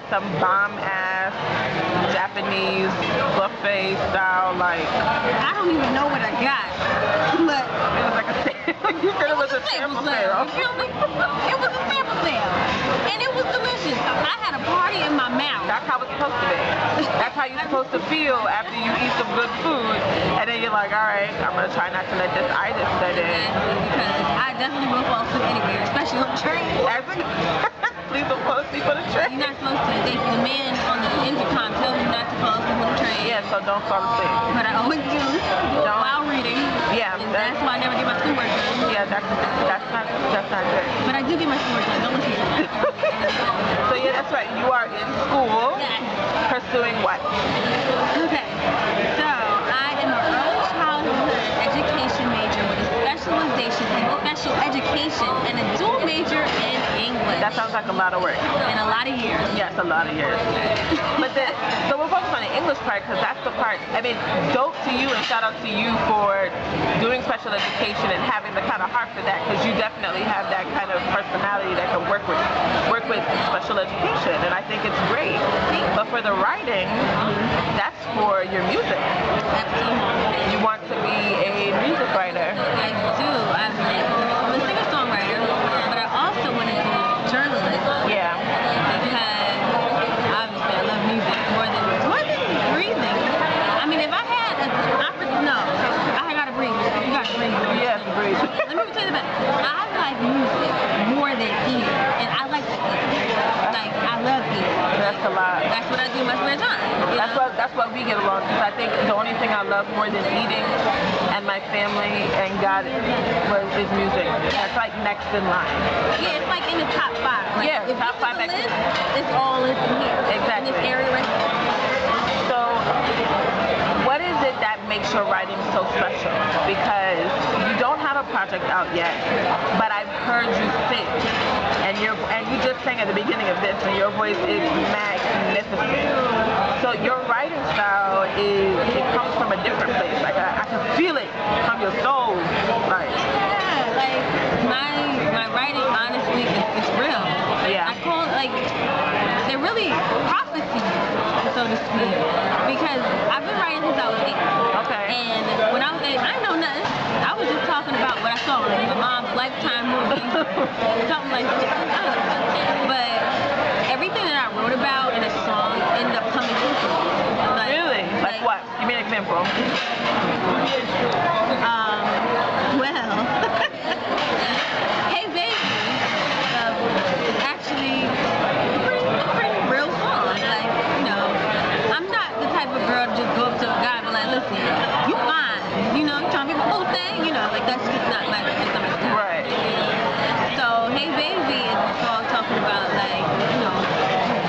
some bomb-ass Japanese buffet style, like... I don't even know what I got, but... It was like a you said it was a sample sale. You feel me? It was a sample sale. And it was delicious. I had a party in my mouth. That's how it's supposed to be. That's how you're supposed to feel after you eat some good food. And then you're like, alright, I'm going to try not to let this itis set in. Because I definitely will fall asleep anywhere, especially on the train. Please don't fall asleep on the train. You're not supposed to. The man on the intercom tells you not to fall asleep on the train. Yeah, so don't fall asleep. But I always do it while reading. Yeah. And that's why I never get my schoolwork done. Yeah, that's not good. But I do get my schoolwork done. Don't listen to me. So yeah, that's right. You are in school. Yes. Pursuing what? Okay. So I am an early childhood education major with a specialization in special education and a dual major in English. That sounds like a lot of work. And a lot of years. Yes, a lot of years. But then, so we're focused on the English part because that's the part, I mean, dope to you and shout out to you for doing special education and having the kind of heart for that, because you definitely have that kind of personality that can work with special education, and I think it's great. But for the writing, that's for your music. Absolutely. You want to be a music writer. I do. I'm a singer-songwriter, but I also want to do journalism. Yeah. Because obviously I love music more than breathing. I mean, if I had I gotta breathe. You gotta breathe. Yes, breathe. Let me tell you about it. I like music more than eating, and I like to eat. Like, I love eating. That's a lot. That's what I do in my spare time. That's what we get along, because I think the only thing I love more than eating and my family and God is music. That's like next in line. Yeah, it's like in the top 5. Like, yeah, if top 5 list, it's all in here. Exactly. In this area right here. So, what is it that makes your writing so special? Because you don't have a project out yet, but I've heard you sing, and you just sang at the beginning of this, and your voice is magnificent. So your writing style it comes from a different place. Like I can feel it from your soul. Like like my writing, honestly, it's real. Yeah. I call it like they're really prophecies, so to speak, because I've been writing since I was 8. Okay. And when I was 8, I didn't know nothing. I was just talking about what I saw on my mom's Lifetime movie, something like that. I don't know. But everything that I wrote about in a song ended up coming true. Like, really? Like what? Give me an example. Well, Hey Baby is actually a pretty real song. Like, you know, I'm not the type of girl to just go up to a guy and be like, listen, you fine. You know, trying to be my whole thing, you know, like that's just not my style. Right. So Hey Baby is a song talking about, like, you know,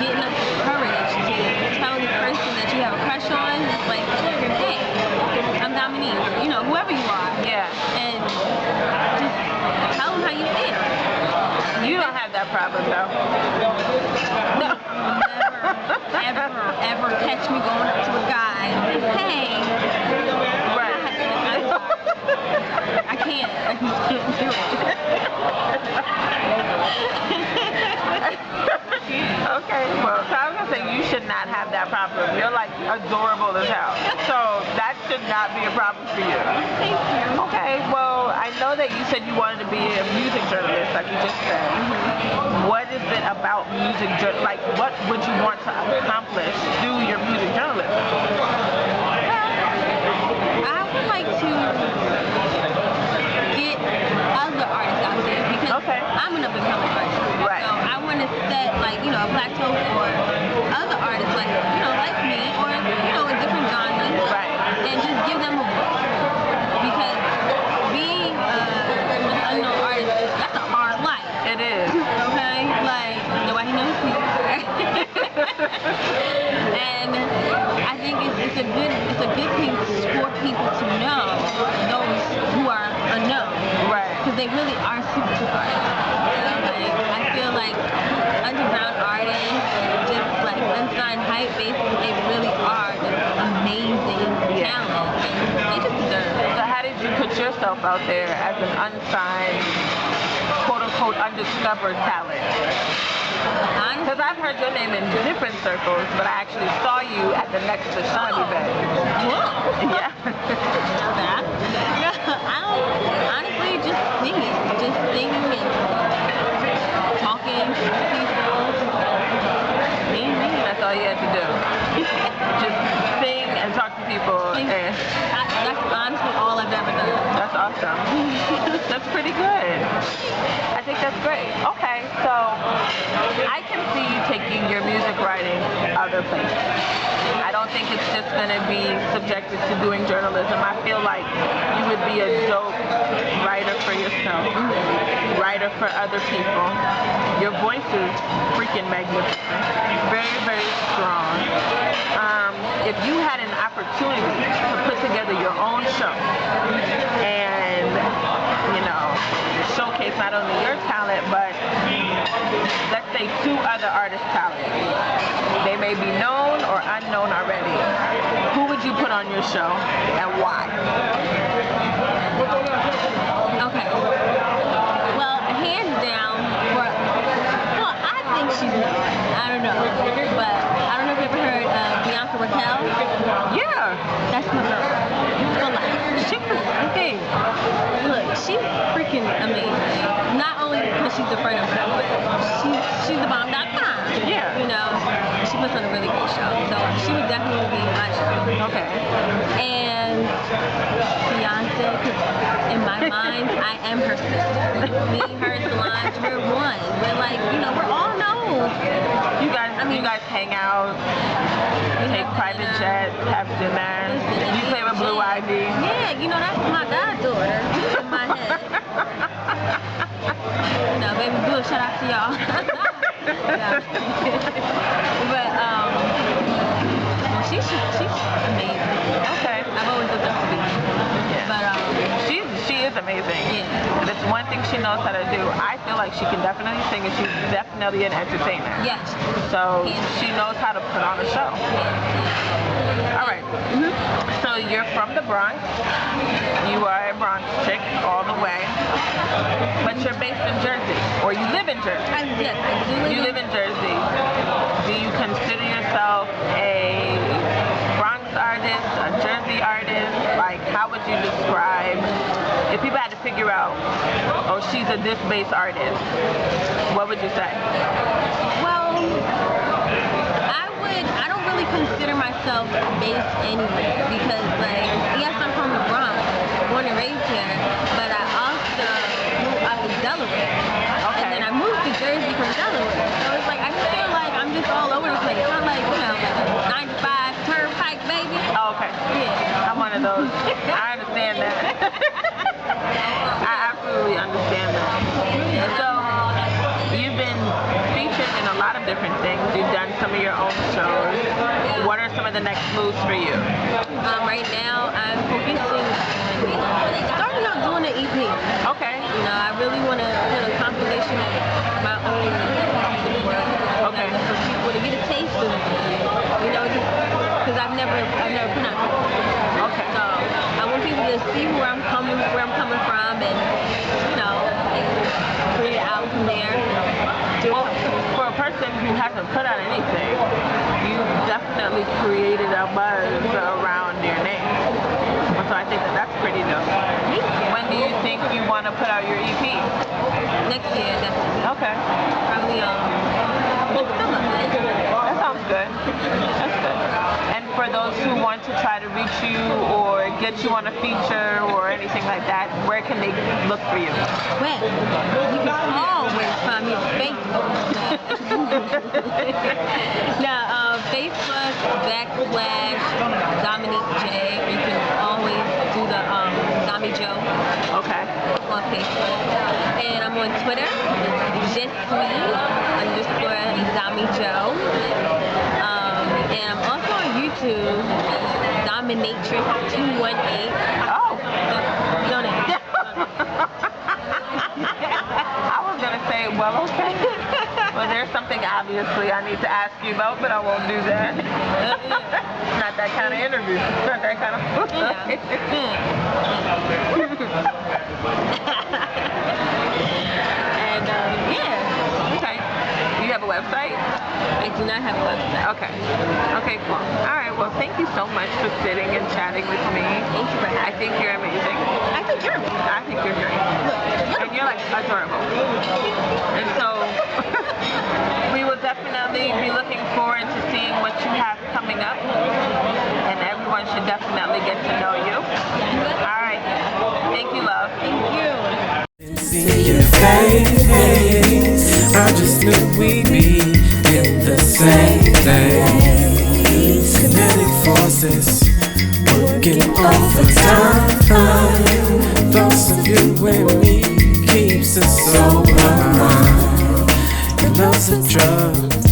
getting up the courage to tell the person that you have a crush on, like, hey, I'm Dominique, you know, whoever you are. Yeah. And just tell them how you feel. You don't have that problem though. No. Ever catch me going up to a guy and say, hey. Right. I can't do it. Okay, well, so I was gonna say you should not have that problem. You're like adorable as hell. So that should not be a problem for you. Thank you. Okay, well, I know that you said you wanted to be a music journalist, like you just said. What is it about music, like what would you want to accomplish through your music journalism? I would like to get other artists out there, because I'm an up-and-coming artist. Right. So I want to set, like, you know, a plateau for other artists, like, you know, like me, or, you know, in different genres. Right. And just give them a voice. Because being an unknown artist, that's a hard life. It is. Okay? Like, nobody knows me. And I think it's a good thing for people to know those who are unknown. Right. Because they really are superstars. Like, I feel like underground artists, just like unsigned hype, basically, they really are just amazing talent. They just deserve it. So how did you put yourself out there as an unsigned, quote-unquote, undiscovered talent? Because I've heard your name in different circles, but I actually saw you at the Next to Sean event. What? Yeah. I don't, honestly, just singing and talking to people. That's all you had to do. Just sing and talk to people. That's honestly all I've ever done. That's awesome. That's pretty good. I think that's great. Okay, so I can see you taking your music writing other places. I don't think it's just going to be subjected to doing journalism. I feel like you would be a dope writer for yourself, writer for other people. Your voice is freaking magnificent. Very, very strong. If you had an opportunity to put together your own show and, you know, showcase not only your talent, but let's say 2 other artists' talent. They may be known or unknown already. Who would you put on your show and why? Okay. Well, hands down, I think she's known. I don't know. But I don't know if you ever heard of Bianca Raquel. Yeah. That's my girl. For life. She was freaking. Look, she's freaking amazing. Not only because she's a friend of mine, but she's the bomb.com. Yeah. You know, she puts on a really great show. So she would definitely be my show. Okay. And Beyonce, because in my mind, I am her sister. Me, her, Solange, we're one. We're like, you know, we're all known. You guys hang out, take private jets, have dinner. You play with Blue Ivy. Yeah, you know, that's my goddaughter in my head. You know, baby Blue, shout out to y'all. Yeah. But she's amazing. Okay. I've always looked up to be. Yeah. But she is amazing. Yeah. That's one thing she knows how to do. I feel like she can definitely sing and she's definitely an entertainer. yeah. So she knows how to put on a show. All right. So you're from the Bronx. You are a Bronx chick all the way. But you're based in Jersey, or you live in Jersey. Yes, I do. You live in Jersey. Do you consider yourself a Bronx artist, a Jersey artist? Like, how would you describe, if people had to figure out, oh, she's a this-based artist, what would you say? Well, I don't really consider myself based anywhere because, like, yes, I'm from the Bronx, born and raised here, but I also grew up in Delaware. Okay. And then I moved to Jersey from Delaware. So it's like, I feel like I'm just all over the place. I'm like, you know, 95 Turnpike, baby. Oh, okay. Yeah. I'm one of those. I understand that. I absolutely understand that. So, you've been featured in a lot of different things. You've done some of your own shows. What are some of the next moves for you? Right now, I'm focusing on starting out doing an EP. Okay. You know, I really want to put a compilation of my own music work. Okay. For people to get a taste of it. You know, just because I've never put out. Okay. So I want people to see where I'm coming from, and you know, create an album from there. Well, for a person who hasn't put out anything, you definitely created a buzz around your name. So I think that that's pretty dope. When do you think you want to put out your EP? Next year, definitely. Okay. Probably next summer. That sounds good. That's good. And for those who want to try to reach you or get you on a feature or anything like that, where can they look for you? Well, you can always find me on Facebook. Now, Facebook /DominiqueJ. You can always do the DomiJo. Okay. On Facebook. And I'm on Twitter, @DomiJo. And I'm also on YouTube, Dominatrix218. Oh. Donate. I was going to say, well, okay. Well, there's something obviously I need to ask you about, but I won't do that. It's not that kind of interview. It's not that kind of... And, yeah. Okay. You have a a website? I do not have a website. Okay. Okay, cool. All right. Well, thank you so much for sitting and chatting with me. Thank you for having me. I think you're amazing. I think you're amazing. I think you're great. And you're like adorable. And so we will definitely be looking forward to seeing what you have coming up. And everyone should definitely get to know you. All right. Thank you, love. Thank you. See your face, I just knew we'd be in the same place. Kinetic forces working overtime. Thoughts of you and me keeps us so alive. Your love's a drug.